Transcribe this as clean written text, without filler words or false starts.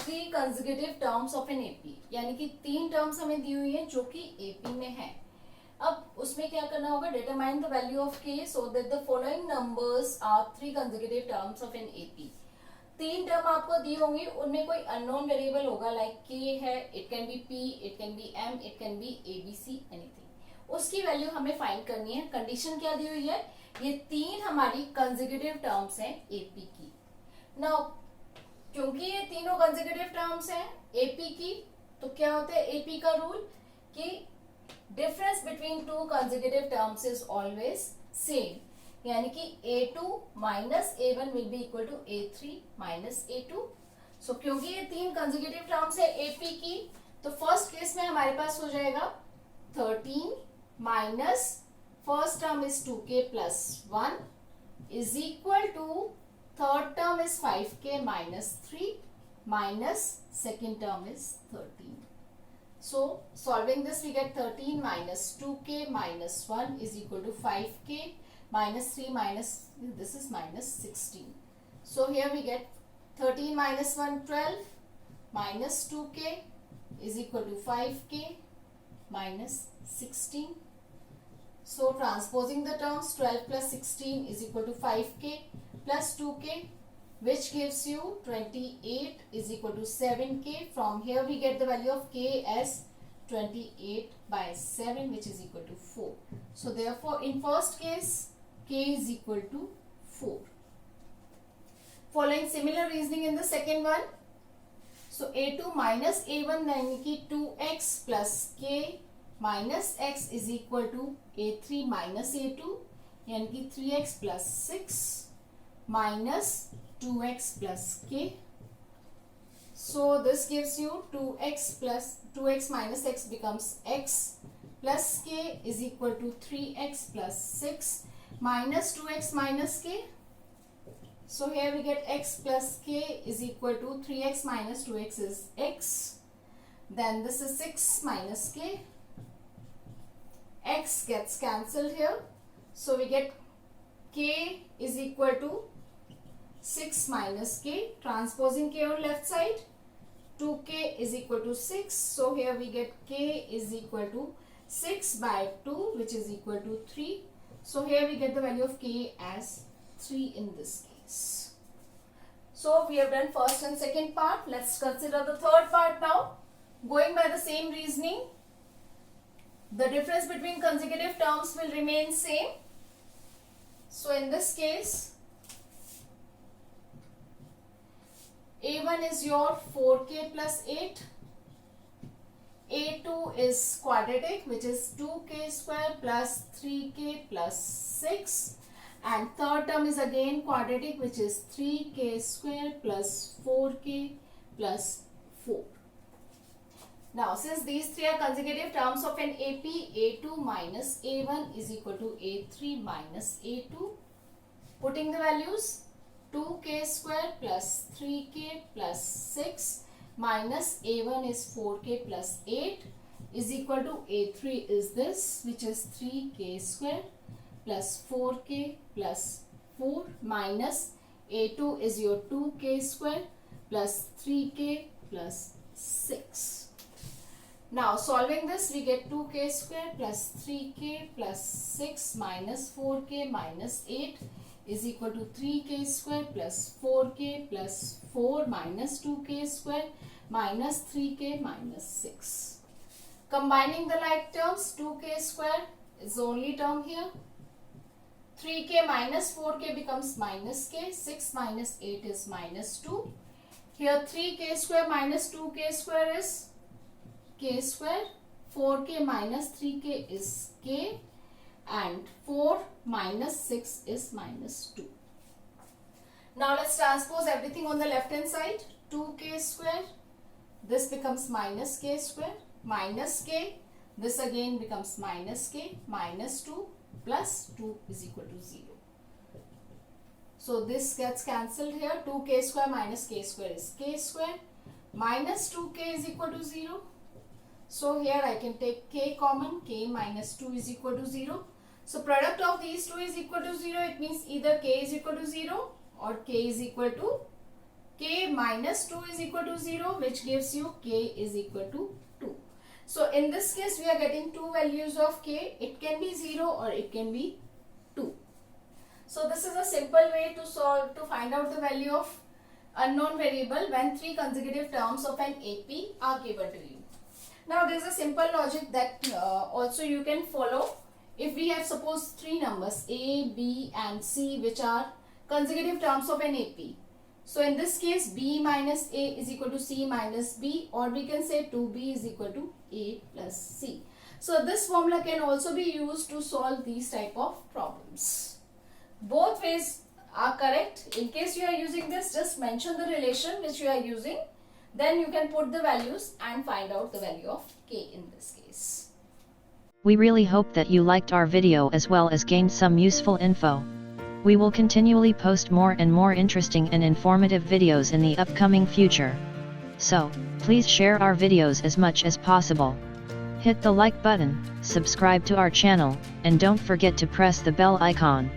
Three consecutive terms of an AP, यानी कि तीन टर्म्स हमें दी हुई हैं जो कि एपी में है। अब उसमें क्या करना होगा, determine the value of k so that the following numbers are three consecutive terms of an AP. तीन टर्म आपको दी होंगी, उनमें कोई अननोन वेरिएबल होगा, लाइक के है, it can be P, it can be M, it can be ABC, anything. उसकी value हमें फाइंड करनी है। कंडीशन क्या दी हुई है, ये तीन हमारी कंसेक्यूटिव टर्म्स हैं एपी की। नाउ क्योंकि ये तीनों कंसेक्यूटिव टर्म्स हैं एपी की, तो क्या होता है एपी का रूल कि difference between two consecutive terms is always same, यानी कि a2 minus a1 will be equal to a3 minus a2। So क्योंकि ये तीन कंसेक्यूटिव टर्म्स है एपी की, तो फर्स्ट केस में हमारे पास हो जाएगा 13 minus first term is 2k plus 1 is equal to third term is 5k minus 3 minus second term is 13. So solving this we get 13 minus 2k minus 1 is equal to 5k minus 3 minus this is minus 16. So here we get 13 minus 1 12 minus 2k is equal to 5k minus 16. So transposing the terms 12 plus 16 is equal to 5k plus 2k, which gives you 28 is equal to 7k. From here we get the value of k as 28 by 7, which is equal to 4. So therefore in first case k is equal to 4. Following similar reasoning in the second one. So a2 minus a1 यानी कि 2x plus k minus x is equal to a3 minus a2 यानी कि 3x plus 6 minus 2x plus k. So this gives you 2x plus 2x minus x becomes x plus k is equal to 3x plus 6 minus 2x minus k. So here we get x plus k is equal to 3x minus 2x is x. Then this is 6 minus k. X gets cancelled here. So we get k is equal to 6 minus k, transposing k on left side, 2k is equal to 6. So here we get k is equal to 6 by 2, which is equal to 3. So here we get the value of k as 3 in this case. So we have done first and second part. Let's consider the third part now. Going by the same reasoning, the difference between consecutive terms will remain same. So in this case, a1 is your 4k plus 8, a2 is quadratic which is 2k square plus 3k plus 6, and third term is again quadratic which is 3k square plus 4k plus 4. Now since these three are consecutive terms of an AP, a2 minus a1 is equal to a3 minus a2. Putting the values, 2k square plus 3k plus 6 minus a1 is 4k plus 8 is equal to a3 is this, which is 3k square plus 4k plus 4 minus a2 is your 2k square plus 3k plus 6. Now solving this we get 2k square plus 3k plus 6 minus 4k minus 8 is equal to 3k square plus 4k plus 4 minus 2k square minus 3k minus 6. Combining the like terms, 2k square is the only term here. 3k minus 4k becomes minus k. 6 minus 8 is minus 2. Here 3k square minus 2k square is k square. 4k minus 3k is k. And 4 minus 6 is minus 2. Now let's transpose everything on the left hand side. 2k square, this becomes minus k square, minus k, this again becomes minus k, minus 2 plus 2 is equal to 0. So this gets cancelled here. 2k square minus k square is k square, minus 2k is equal to 0. So here I can take k common, k minus 2 is equal to 0. So product of these two is equal to 0. It means either k is equal to 0 or k is equal to k minus 2 is equal to 0, which gives you k is equal to 2. So in this case, we are getting two values of k. It can be 0 or it can be 2. So this is a simple way to find out the value of unknown variable when three consecutive terms of an AP are given to you. Now there is a simple logic that also you can follow. If we have suppose three numbers A, B and C which are consecutive terms of an AP. So in this case, B minus A is equal to C minus B, or we can say 2B is equal to A plus C. So this formula can also be used to solve these type of problems. Both ways are correct. In case you are using this, just mention the relation which you are using. Then you can put the values and find out the value of K in this case. We really hope that you liked our video as well as gained some useful info. We will continually post more and more interesting and informative videos in the upcoming future. So, please share our videos as much as possible. Hit the like button, subscribe to our channel, and don't forget to press the bell icon.